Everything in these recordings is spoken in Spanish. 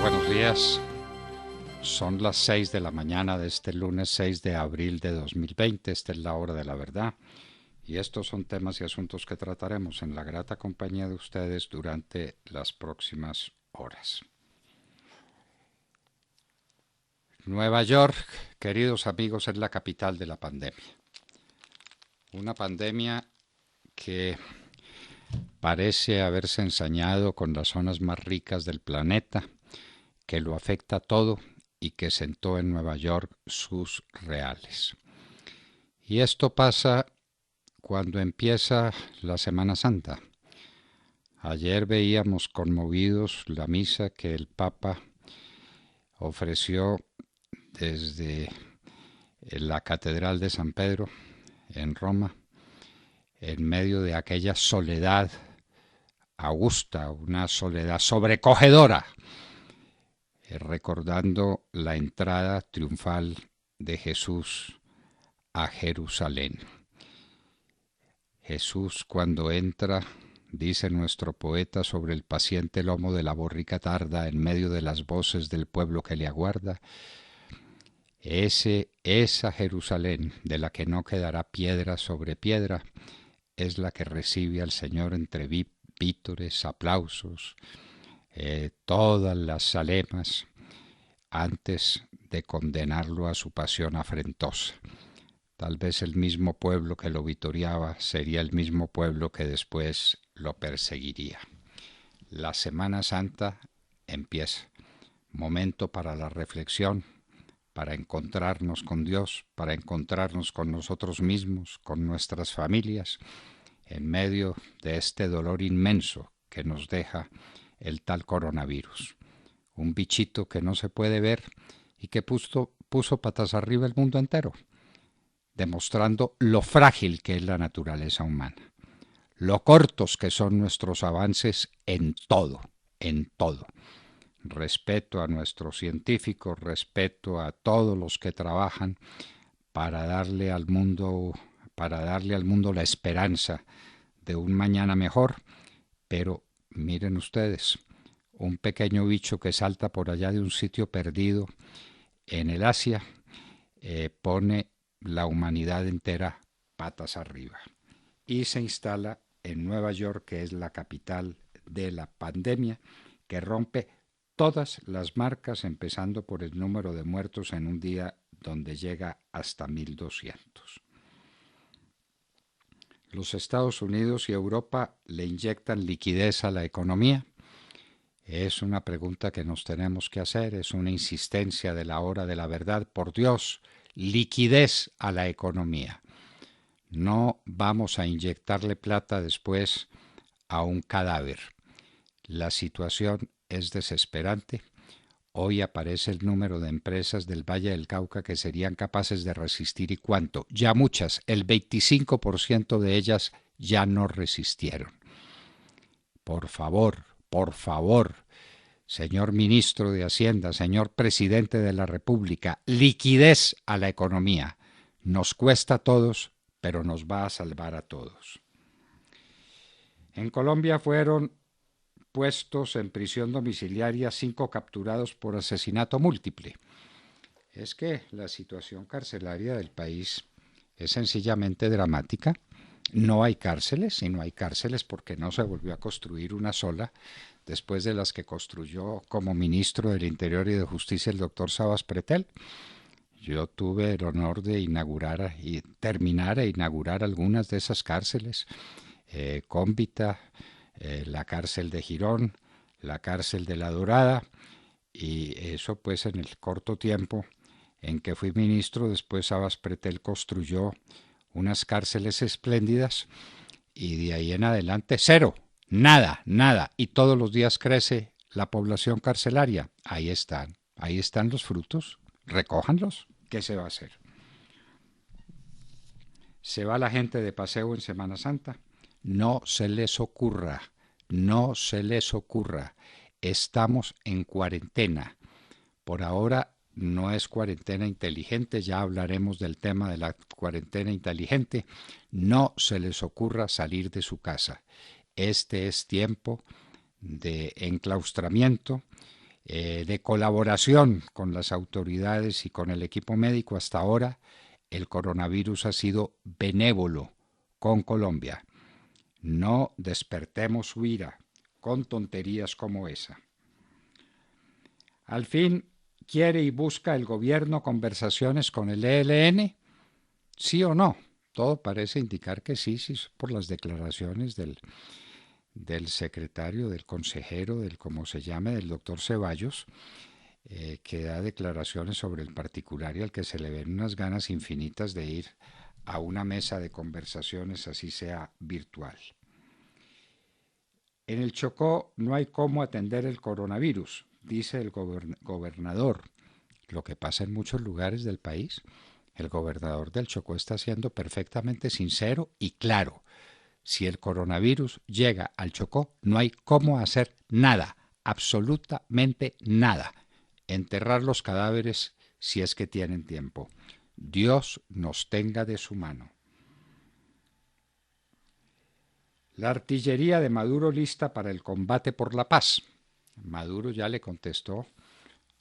Buenos días. Son las 6 de la mañana de este lunes 6 de abril de 2020. Esta es la hora de la verdad. Y estos son temas y asuntos que trataremos en la grata compañía de ustedes durante las próximas horas. Nueva York, queridos amigos, es la capital de la pandemia. Una pandemia que parece haberse ensañado con las zonas más ricas del planeta, que lo afecta todo y que sentó en Nueva York sus reales. Y esto pasa cuando empieza la Semana Santa. Ayer veíamos conmovidos la misa que el Papa ofreció desde la Catedral de San Pedro en Roma, en medio de aquella soledad augusta, una soledad sobrecogedora, recordando la entrada triunfal de Jesús a Jerusalén. Jesús, cuando entra, dice nuestro poeta, sobre el paciente lomo de la borrica tarda, en medio de las voces del pueblo que le aguarda, esa Jerusalén de la que no quedará piedra sobre piedra, es la que recibe al Señor entre vítores, aplausos, todas las alemas, antes de condenarlo a su pasión afrentosa. Tal vez el mismo pueblo que lo vitoreaba sería el mismo pueblo que después lo perseguiría. La Semana Santa empieza. Momento para la reflexión, para encontrarnos con Dios, para encontrarnos con nosotros mismos, con nuestras familias, en medio de este dolor inmenso que nos deja el tal coronavirus. Un bichito que no se puede ver y que puso patas arriba el mundo entero, demostrando lo frágil que es la naturaleza humana, lo cortos que son nuestros avances en todo, en todo. Respeto a nuestros científicos, respeto a todos los que trabajan para darle al mundo la esperanza de un mañana mejor, pero miren ustedes, un pequeño bicho que salta por allá de un sitio perdido en el Asia pone la humanidad entera patas arriba y se instala en Nueva York, que es la capital de la pandemia, que rompe todas las marcas, empezando por el número de muertos en un día donde llega hasta 1.200. Los Estados Unidos y Europa le inyectan liquidez a la economía. Es una pregunta que nos tenemos que hacer, es una insistencia de la hora de la verdad. Por Dios, liquidez a la economía. No vamos a inyectarle plata después a un cadáver. La situación es desesperante. Hoy aparece el número de empresas del Valle del Cauca que serían capaces de resistir, y cuánto. Ya muchas, el 25% de ellas ya no resistieron. Por favor, señor ministro de Hacienda, señor presidente de la República, liquidez a la economía. Nos cuesta a todos, pero nos va a salvar a todos. En Colombia fueron puestos en prisión domiciliaria 5 capturados por asesinato múltiple. Es que la situación carcelaria del país es sencillamente dramática. No hay cárceles, y no hay cárceles porque no se volvió a construir una sola después de las que construyó como ministro del Interior y de Justicia el doctor Sabas Pretel. Yo tuve el honor de inaugurar y terminar e inaugurar algunas de esas cárceles, Cómbita, la cárcel de Girón, la cárcel de La Dorada, y eso pues en el corto tiempo en que fui ministro. Después Sabas Pretel construyó unas cárceles espléndidas y de ahí en adelante cero, nada, y todos los días crece la población carcelaria. Ahí están los frutos, recójanlos. ¿Qué se va a hacer? Se va la gente de paseo en Semana Santa. No se les ocurra, estamos en cuarentena. Por ahora no es cuarentena inteligente, ya hablaremos del tema de la cuarentena inteligente. No se les ocurra salir de su casa. Este es tiempo de enclaustramiento, de colaboración con las autoridades y con el equipo médico, hasta ahora el coronavirus ha sido benévolo con Colombia. No despertemos su ira con tonterías como esa. Al fin, ¿quiere y busca el gobierno conversaciones con el ELN? ¿Sí o no? Todo parece indicar que sí, sí, por las declaraciones del secretario, del consejero, del como se llame, del doctor Ceballos, que da declaraciones sobre el particular y al que se le ven unas ganas infinitas de ir a una mesa de conversaciones, así sea virtual. En el Chocó no hay cómo atender el coronavirus, dice el gobernador. Lo que pasa en muchos lugares del país, el gobernador del Chocó está siendo perfectamente sincero y claro. Si el coronavirus llega al Chocó, no hay cómo hacer nada, absolutamente nada. Enterrar los cadáveres si es que tienen tiempo. Dios nos tenga de su mano. La artillería de Maduro lista para el combate por la paz. Maduro ya le contestó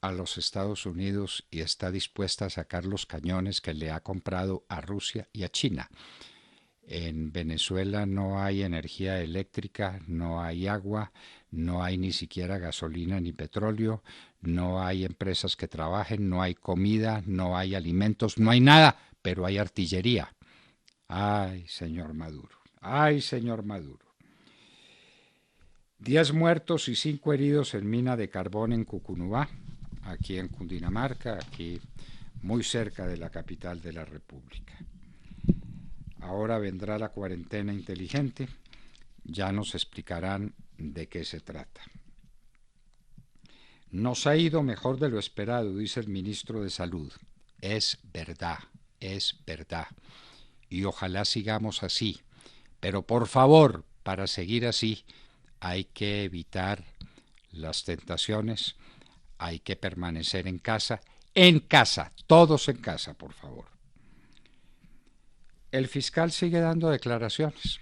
a los Estados Unidos y está dispuesta a sacar los cañones que le ha comprado a Rusia y a China. En Venezuela no hay energía eléctrica, no hay agua, no hay ni siquiera gasolina ni petróleo, no hay empresas que trabajen, no hay comida, no hay alimentos, no hay nada, pero hay artillería. Ay, señor Maduro, ay, señor Maduro. 10 muertos y 5 heridos en mina de carbón en Cucunubá, aquí en Cundinamarca, aquí muy cerca de la capital de la República. Ahora vendrá la cuarentena inteligente, ya nos explicarán de qué se trata. Nos ha ido mejor de lo esperado, dice el ministro de Salud. Es verdad, y ojalá sigamos así. Pero por favor, para seguir así, hay que evitar las tentaciones, hay que permanecer en casa, todos en casa, por favor. El fiscal sigue dando declaraciones.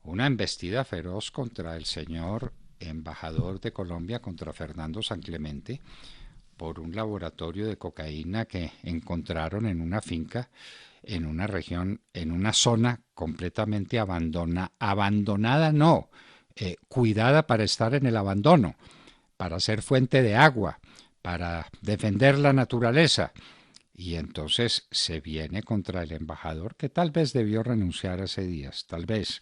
Una embestida feroz contra el señor embajador de Colombia, contra Fernando San Clemente, por un laboratorio de cocaína que encontraron en una finca, en una región, en una zona completamente abandonada no, cuidada para estar en el abandono, para ser fuente de agua, para defender la naturaleza. Y entonces se viene contra el embajador, que tal vez debió renunciar hace días, tal vez,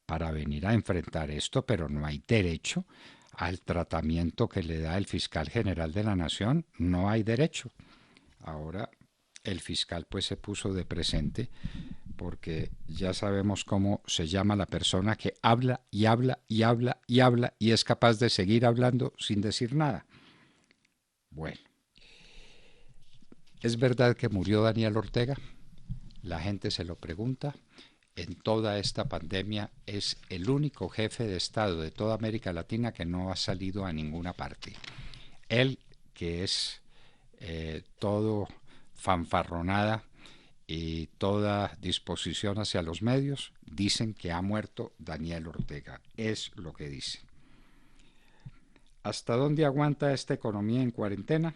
para venir a enfrentar esto, pero no hay derecho al tratamiento que le da el fiscal general de la Nación, no hay derecho. Ahora el fiscal pues se puso de presente, porque ya sabemos cómo se llama la persona que habla y habla y habla y habla y es capaz de seguir hablando sin decir nada. Bueno. ¿Es verdad que murió Daniel Ortega? La gente se lo pregunta. En toda esta pandemia es el único jefe de Estado de toda América Latina que no ha salido a ninguna parte. Él, que es todo fanfarronada y toda disposición hacia los medios, dicen que ha muerto Daniel Ortega. Es lo que dicen. ¿Hasta dónde aguanta esta economía en cuarentena?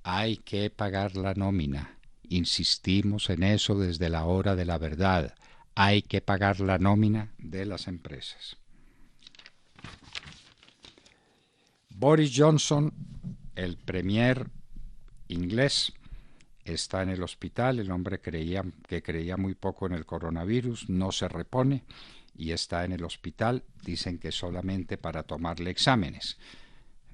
Hay que pagar la nómina. Insistimos en eso desde la hora de la verdad. Hay que pagar la nómina de las empresas. Boris Johnson, el premier inglés, está en el hospital. El hombre creía muy poco en el coronavirus, no se repone y está en el hospital. Dicen que solamente para tomarle exámenes.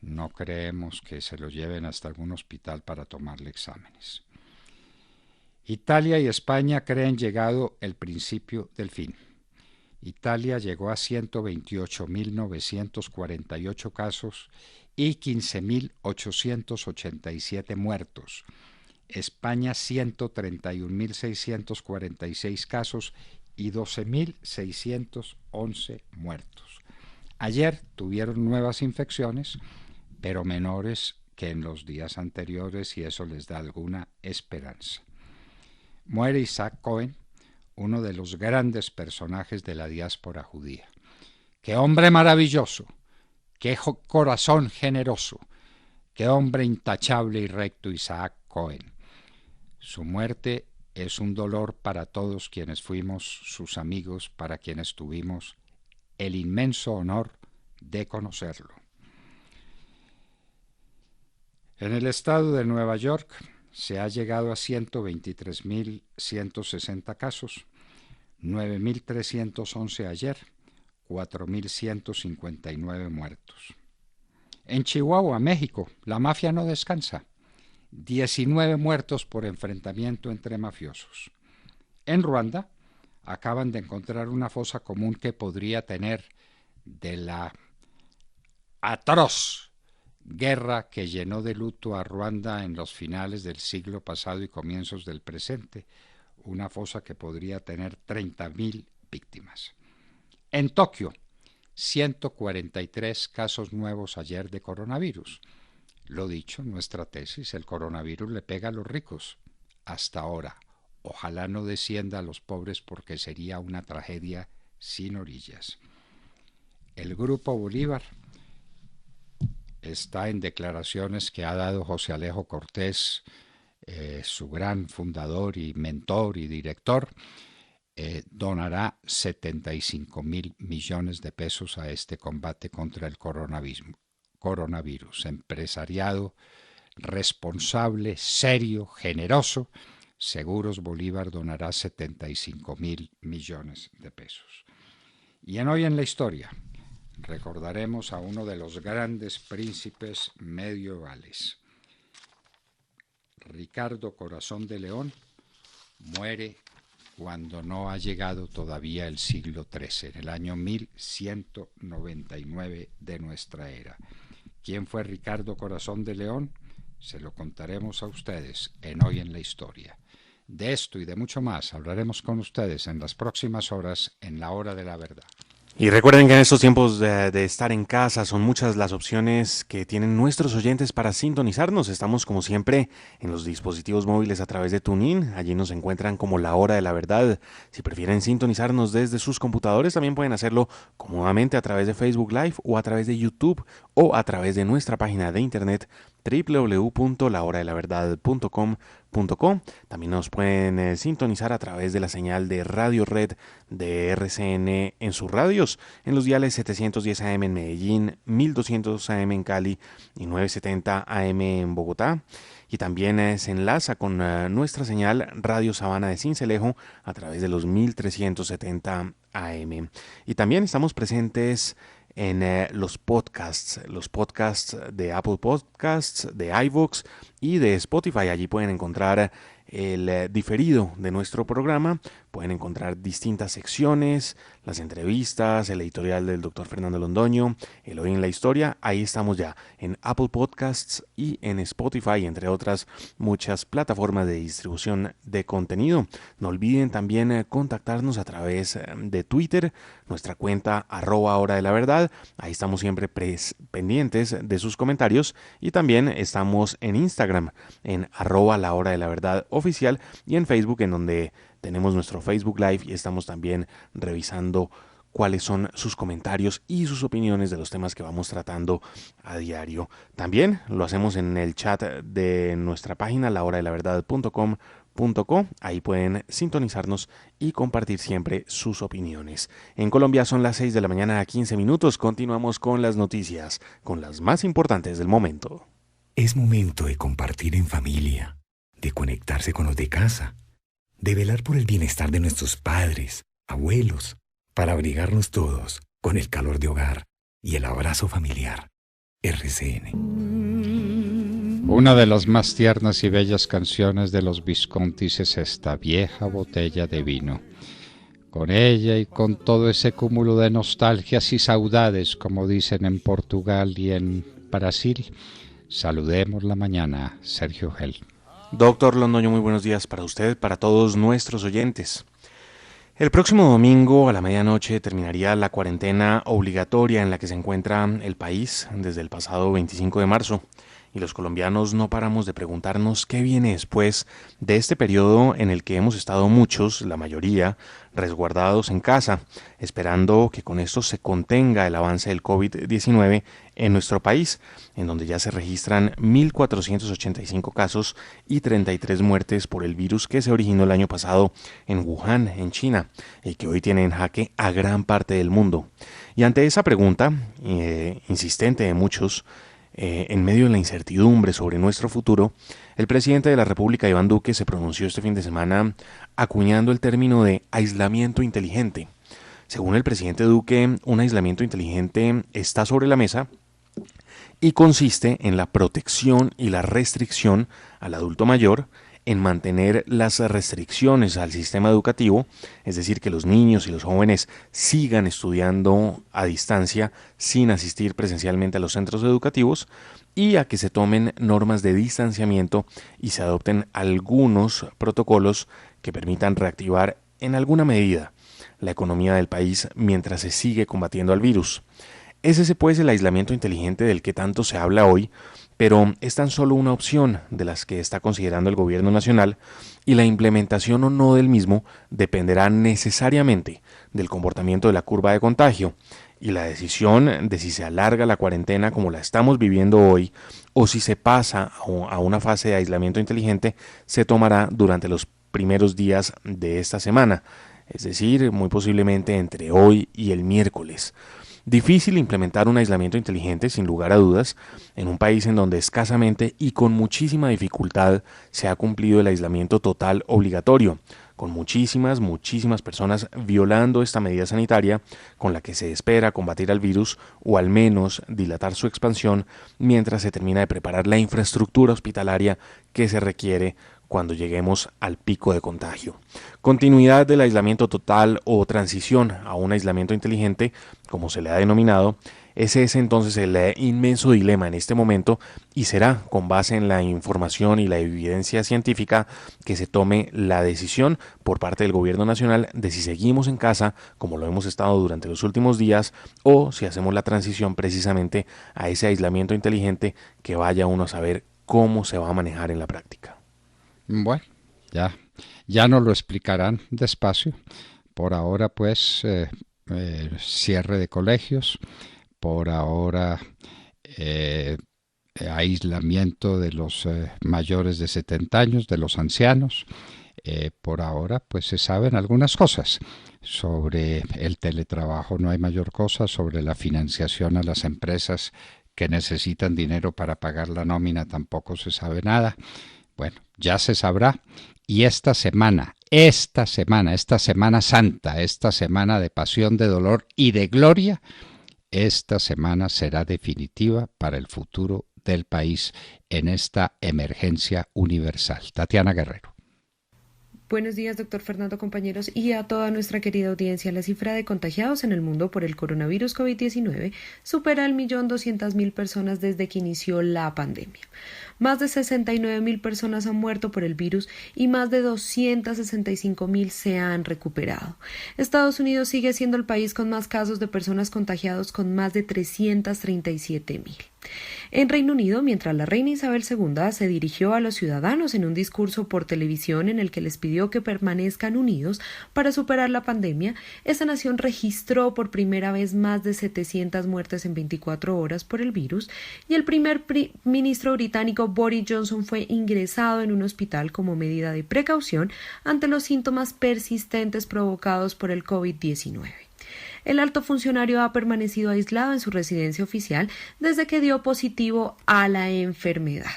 No creemos que se lo lleven hasta algún hospital para tomarle exámenes. Italia y España creen llegado el principio del fin. Italia llegó a 128.948 casos y 15.887 muertos. España 131.646 casos y 12.611 muertos. Ayer tuvieron nuevas infecciones, pero menores que en los días anteriores, y eso les da alguna esperanza. Muere Isaac Cohen, uno de los grandes personajes de la diáspora judía. ¡Qué hombre maravilloso! ¡Qué corazón generoso! Qué hombre intachable y recto Isaac Cohen. Su muerte es un dolor para todos quienes fuimos sus amigos, para quienes tuvimos el inmenso honor de conocerlo. En el estado de Nueva York se ha llegado a 123.160 casos, 9.311 ayer, 4.159 muertos. En Chihuahua, México, la mafia no descansa. 19 muertos por enfrentamiento entre mafiosos. En Ruanda, acaban de encontrar una fosa común que podría tener de la atroz guerra que llenó de luto a Ruanda en los finales del siglo pasado y comienzos del presente, una fosa que podría tener 30.000 víctimas. En Tokio, 143 casos nuevos ayer de coronavirus. Lo dicho, nuestra tesis, el coronavirus le pega a los ricos. Hasta ahora, ojalá no descienda a los pobres porque sería una tragedia sin orillas. El Grupo Bolívar está en declaraciones que ha dado José Alejo Cortés, su gran fundador y mentor y director, donará 75.000 millones de pesos a este combate contra el coronavirus. Empresariado responsable, serio, generoso, Seguros Bolívar donará 75.000 millones de pesos. Y en Hoy en la Historia recordaremos a uno de los grandes príncipes medievales. Ricardo Corazón de León muere cuando no ha llegado todavía el siglo XIII, en el año 1199 de nuestra era. ¿Quién fue Ricardo Corazón de León? Se lo contaremos a ustedes en Hoy en la Historia. De esto y de mucho más hablaremos con ustedes en las próximas horas en la Hora de la Verdad. Y recuerden que en estos tiempos de estar en casa son muchas las opciones que tienen nuestros oyentes para sintonizarnos. Estamos como siempre en los dispositivos móviles a través de TuneIn. Allí nos encuentran como La Hora de la Verdad. Si prefieren sintonizarnos desde sus computadores, también pueden hacerlo cómodamente a través de Facebook Live o a través de YouTube o a través de nuestra página de internet www.lahoradelaverdad.com.co. También nos pueden sintonizar a través de la señal de Radio Red de RCN en sus radios, en los diales 710 AM en Medellín, 1200 AM en Cali y 970 AM en Bogotá. Y también se enlaza con nuestra señal Radio Sabana de Sincelejo a través de los 1370 AM. Y también estamos presentes en los podcasts de Apple Podcasts, de iVoox y de Spotify. Allí pueden encontrar el diferido de nuestro programa, pueden encontrar distintas secciones, las entrevistas, el editorial del Dr. Fernando Londoño, el Hoy en la Historia. Ahí estamos ya en Apple Podcasts y en Spotify, entre otras muchas plataformas de distribución de contenido. No olviden también contactarnos a través de Twitter, nuestra cuenta @Hora de la Verdad. Ahí estamos siempre pendientes de sus comentarios, y también estamos en Instagram en @La Hora de la Verdad oficial, y en Facebook, en donde tenemos nuestro Facebook Live y estamos también revisando cuáles son sus comentarios y sus opiniones de los temas que vamos tratando a diario. También lo hacemos en el chat de nuestra página lahoradelaverdad.com.co. Ahí pueden sintonizarnos y compartir siempre sus opiniones. En Colombia son las 6 de la mañana a 15 minutos. Continuamos con las noticias, con las más importantes del momento. Es momento de compartir en familia, de conectarse con los de casa, de velar por el bienestar de nuestros padres, abuelos, para abrigarnos todos con el calor de hogar y el abrazo familiar. RCN. Una de las más tiernas y bellas canciones de los Viscontis es esta: Vieja botella de vino. Con ella y con todo ese cúmulo de nostalgias y saudades, como dicen en Portugal y en Brasil, saludemos la mañana. Sergio Gel. Doctor Londoño, muy buenos días para usted, para todos nuestros oyentes. El próximo domingo a la medianoche terminaría la cuarentena obligatoria en la que se encuentra el país desde el pasado 25 de marzo. y los colombianos no paramos de preguntarnos qué viene después de este periodo en el que hemos estado muchos, la mayoría, resguardados en casa, esperando que con esto se contenga el avance del COVID-19 en nuestro país, en donde ya se registran 1.485 casos y 33 muertes por el virus que se originó el año pasado en Wuhan, en China, y que hoy tiene en jaque a gran parte del mundo. Y ante esa pregunta, insistente de muchos, en medio de la incertidumbre sobre nuestro futuro, el presidente de la República, Iván Duque, se pronunció este fin de semana acuñando el término de aislamiento inteligente. Según el presidente Duque, un aislamiento inteligente está sobre la mesa y consiste en la protección y la restricción al adulto mayor, en mantener las restricciones al sistema educativo, es decir, que los niños y los jóvenes sigan estudiando a distancia sin asistir presencialmente a los centros educativos, y a que se tomen normas de distanciamiento y se adopten algunos protocolos que permitan reactivar en alguna medida la economía del país mientras se sigue combatiendo al virus. Ese pues el aislamiento inteligente del que tanto se habla hoy, pero es tan solo una opción de las que está considerando el gobierno nacional, y la implementación o no del mismo dependerá necesariamente del comportamiento de la curva de contagio, y la decisión de si se alarga la cuarentena como la estamos viviendo hoy o si se pasa a una fase de aislamiento inteligente se tomará durante los primeros días de esta semana, es decir, muy posiblemente entre hoy y el miércoles. Difícil implementar un aislamiento inteligente, sin lugar a dudas, en un país en donde escasamente y con muchísima dificultad se ha cumplido el aislamiento total obligatorio, con muchísimas personas violando esta medida sanitaria con la que se espera combatir al virus o al menos dilatar su expansión mientras se termina de preparar la infraestructura hospitalaria que se requiere cuando lleguemos al pico de contagio. Continuidad del aislamiento total o transición a un aislamiento inteligente, como se le ha denominado, ese es entonces el inmenso dilema en este momento, y será con base en la información y la evidencia científica que se tome la decisión por parte del gobierno nacional de si seguimos en casa como lo hemos estado durante los últimos días o si hacemos la transición precisamente a ese aislamiento inteligente que vaya uno a saber cómo se va a manejar en la práctica. Bueno, ya nos lo explicarán despacio. Por ahora, pues, cierre de colegios, por ahora aislamiento de los mayores de 70 años, de los ancianos. Por ahora, pues se saben algunas cosas. Sobre el teletrabajo no hay mayor cosa, sobre la financiación a las empresas que necesitan dinero para pagar la nómina tampoco se sabe nada. Bueno, ya se sabrá, y esta Semana Santa, esta semana de pasión, de dolor y de gloria, esta semana será definitiva para el futuro del país en esta emergencia universal. Tatiana Guerrero. Buenos días, doctor Fernando, compañeros, y a toda nuestra querida audiencia. La cifra de contagiados en el mundo por el coronavirus COVID-19 supera el 1.200.000 personas desde que inició la pandemia. Más de 69.000 personas han muerto por el virus y más de 265.000 se han recuperado. Estados Unidos sigue siendo el país con más casos de personas contagiadas, con más de 337.000. En Reino Unido, mientras la reina Isabel II se dirigió a los ciudadanos en un discurso por televisión en el que les pidió que permanezcan unidos para superar la pandemia, esa nación registró por primera vez más de 700 muertes en 24 horas por el virus, y el primer ministro británico Boris Johnson fue ingresado en un hospital como medida de precaución ante los síntomas persistentes provocados por el COVID-19. El alto funcionario ha permanecido aislado en su residencia oficial desde que dio positivo a la enfermedad.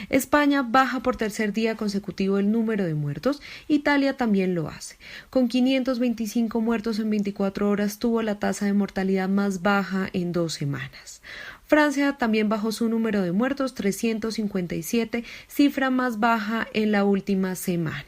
España baja por tercer día consecutivo el número de muertos. Italia también lo hace. Con 525 muertos en 24 horas tuvo la tasa de mortalidad más baja en 2 semanas. Francia también bajó su número de muertos, 357, cifra más baja en la última semana.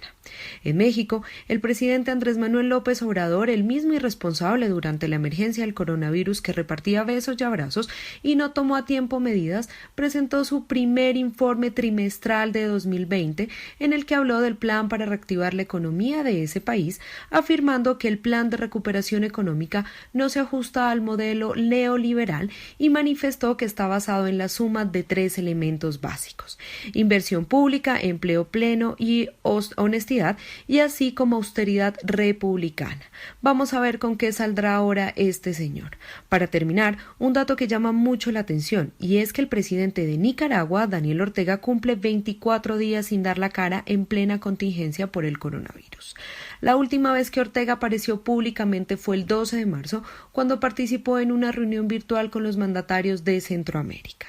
En México, el presidente Andrés Manuel López Obrador, el mismo irresponsable durante la emergencia del coronavirus que repartía besos y abrazos y no tomó a tiempo medidas, presentó su primer informe trimestral de 2020 en el que habló del plan para reactivar la economía de ese país, afirmando que el plan de recuperación económica no se ajusta al modelo neoliberal y manifestó aseguró que está basado en la suma de 3 elementos básicos: inversión pública, empleo pleno y honestidad, y así como austeridad republicana. Vamos a ver con qué saldrá ahora este señor. Para terminar, un dato que llama mucho la atención, y es que el presidente de Nicaragua, Daniel Ortega, cumple 24 días sin dar la cara en plena contingencia por el coronavirus. La última vez que Ortega apareció públicamente fue el 12 de marzo, cuando participó en una reunión virtual con los mandatarios de Centroamérica.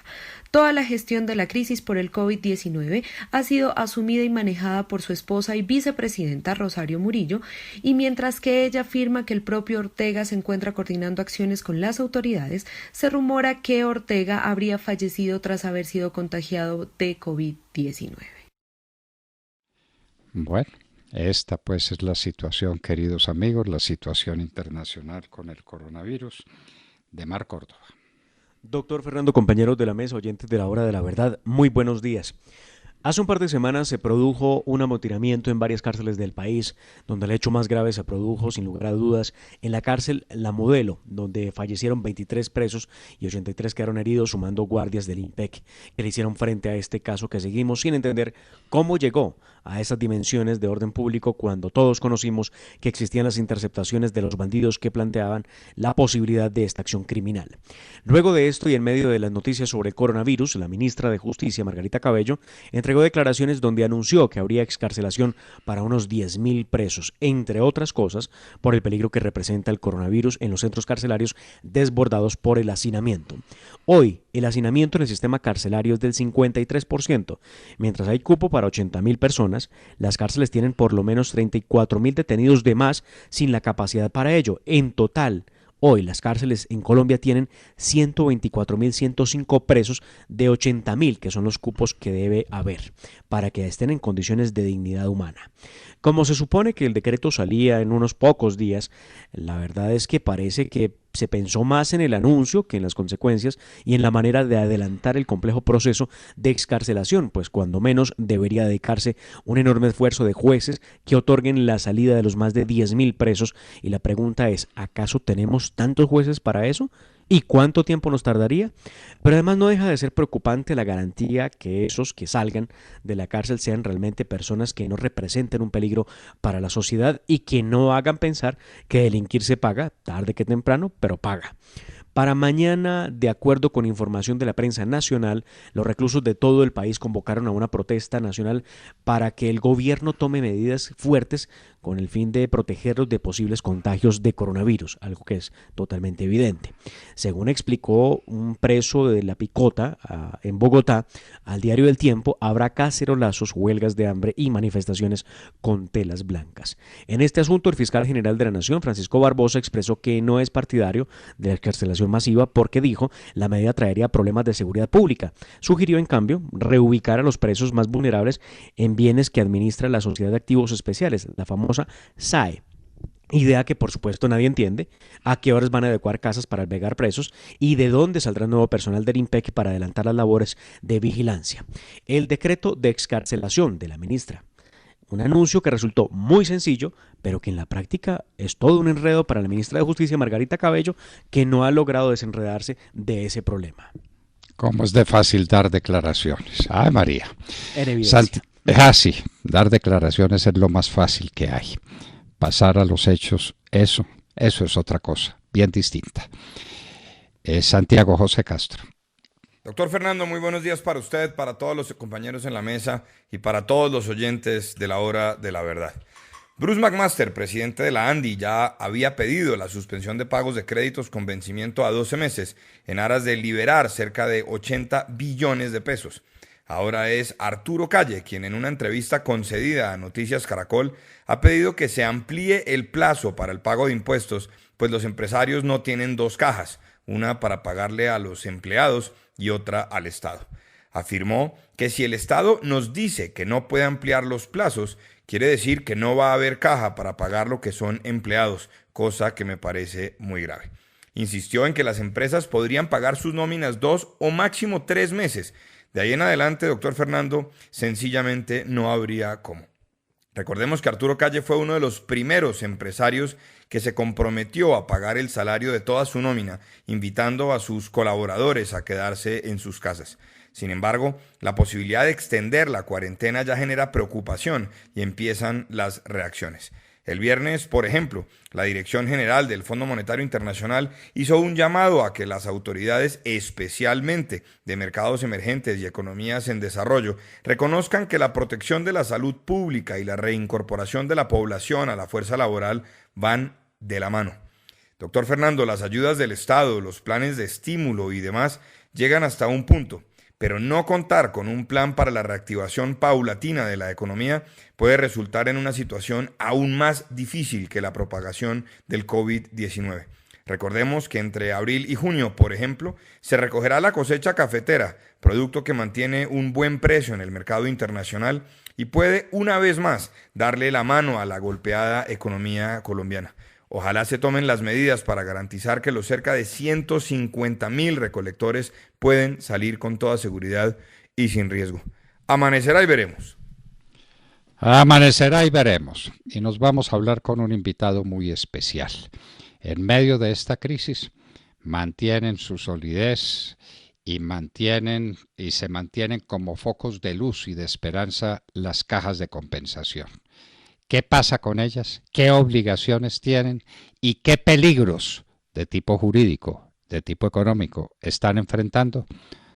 Toda la gestión de la crisis por el COVID-19 ha sido asumida y manejada por su esposa y vicepresidenta Rosario Murillo, y mientras que ella afirma que el propio Ortega se encuentra coordinando acciones con las autoridades, se rumora que Ortega habría fallecido tras haber sido contagiado de COVID-19. Bueno, esta pues es la situación, queridos amigos, la situación internacional con el coronavirus. De Mar Córdoba. Doctor Fernando, compañeros de la mesa, oyentes de la Hora de la Verdad, muy buenos días. Hace un par de semanas se produjo un amotinamiento en varias cárceles del país, donde el hecho más grave se produjo, sin lugar a dudas, en la cárcel La Modelo, donde fallecieron 23 presos y 83 quedaron heridos, sumando guardias del IMPEC, que le hicieron frente a este caso que seguimos sin entender cómo llegó a esas dimensiones de orden público cuando todos conocimos que existían las interceptaciones de los bandidos que planteaban la posibilidad de esta acción criminal. Luego de esto y en medio de las noticias sobre el coronavirus, la ministra de Justicia, Margarita Cabello, entregó declaraciones donde anunció que habría excarcelación para unos 10.000 presos, entre otras cosas, por el peligro que representa el coronavirus en los centros carcelarios desbordados por el hacinamiento. Hoy, el hacinamiento en el sistema carcelario es del 53%. Mientras hay cupo para 80.000 personas, las cárceles tienen por lo menos 34.000 detenidos de más sin la capacidad para ello. En total, hoy las cárceles en Colombia tienen 124.105 presos de 80.000, que son los cupos que debe haber, para que estén en condiciones de dignidad humana. Como se supone que el decreto salía en unos pocos días, la verdad es que parece que se pensó más en el anuncio que en las consecuencias y en la manera de adelantar el complejo proceso de excarcelación, pues cuando menos debería dedicarse un enorme esfuerzo de jueces que otorguen la salida de los más de 10.000 presos, y la pregunta es, ¿acaso tenemos tantos jueces para eso? ¿Y cuánto tiempo nos tardaría? Pero además no deja de ser preocupante la garantía que esos que salgan de la cárcel sean realmente personas que no representen un peligro para la sociedad y que no hagan pensar que delinquir se paga, tarde que temprano, pero paga. Para mañana, de acuerdo con información de la prensa nacional, los reclusos de todo el país convocaron a una protesta nacional para que el gobierno tome medidas fuertes con el fin de protegerlos de posibles contagios de coronavirus, algo que es totalmente evidente. Según explicó un preso de La Picota en Bogotá, al diario El Tiempo, habrá cacerolazos, huelgas de hambre y manifestaciones con telas blancas. En este asunto, el fiscal general de la Nación, Francisco Barbosa, expresó que no es partidario de la excarcelación masiva porque, dijo, la medida traería problemas de seguridad pública. Sugirió, en cambio, reubicar a los presos más vulnerables en bienes que administra la Sociedad de Activos Especiales, la famosa SAE. Idea que por supuesto nadie entiende, a qué horas van a adecuar casas para albergar presos y de dónde saldrá nuevo personal del IMPEC para adelantar las labores de vigilancia. El decreto de excarcelación de la ministra. Un anuncio que resultó muy sencillo, pero que en la práctica es todo un enredo para la ministra de Justicia, Margarita Cabello, que no ha logrado desenredarse de ese problema. ¿Cómo es de fácil dar declaraciones? ¡Ay, María! En evidencia. Sí, dar declaraciones es lo más fácil que hay. Pasar a los hechos, eso es otra cosa, bien distinta. Santiago José Castro. Doctor Fernando, muy buenos días para usted, para todos los compañeros en la mesa y para todos los oyentes de la Hora de la Verdad. Bruce McMaster, presidente de la ANDI, ya había pedido la suspensión de pagos de créditos con vencimiento a 12 meses en aras de liberar cerca de 80 billones de pesos. Ahora es Arturo Calle quien en una entrevista concedida a Noticias Caracol ha pedido que se amplíe el plazo para el pago de impuestos, pues los empresarios no tienen dos cajas, una para pagarle a los empleados y otra al Estado. Afirmó que si el Estado nos dice que no puede ampliar los plazos, quiere decir que no va a haber caja para pagar lo que son empleados, cosa que me parece muy grave. Insistió en que las empresas podrían pagar sus nóminas 2 o máximo 3 meses. De ahí en adelante, doctor Fernando, sencillamente no habría cómo. Recordemos que Arturo Calle fue uno de los primeros empresarios que se comprometió a pagar el salario de toda su nómina, invitando a sus colaboradores a quedarse en sus casas. Sin embargo, la posibilidad de extender la cuarentena ya genera preocupación y empiezan las reacciones. El viernes, por ejemplo, la Dirección General del Fondo Monetario Internacional hizo un llamado a que las autoridades, especialmente de mercados emergentes y economías en desarrollo, reconozcan que la protección de la salud pública y la reincorporación de la población a la fuerza laboral van de la mano. Doctor Fernando, las ayudas del Estado, los planes de estímulo y demás llegan hasta un punto, pero no contar con un plan para la reactivación paulatina de la economía puede resultar en una situación aún más difícil que la propagación del COVID-19. Recordemos que entre abril y junio, por ejemplo, se recogerá la cosecha cafetera, producto que mantiene un buen precio en el mercado internacional y puede una vez más darle la mano a la golpeada economía colombiana. Ojalá se tomen las medidas para garantizar que los cerca de 150.000 recolectores pueden salir con toda seguridad y sin riesgo. Amanecerá y veremos. Amanecerá y veremos. Y nos vamos a hablar con un invitado muy especial. En medio de esta crisis, mantienen su solidez y se mantienen como focos de luz y de esperanza las cajas de compensación. ¿Qué pasa con ellas? ¿Qué obligaciones tienen? ¿Y qué peligros de tipo jurídico, de tipo económico están enfrentando?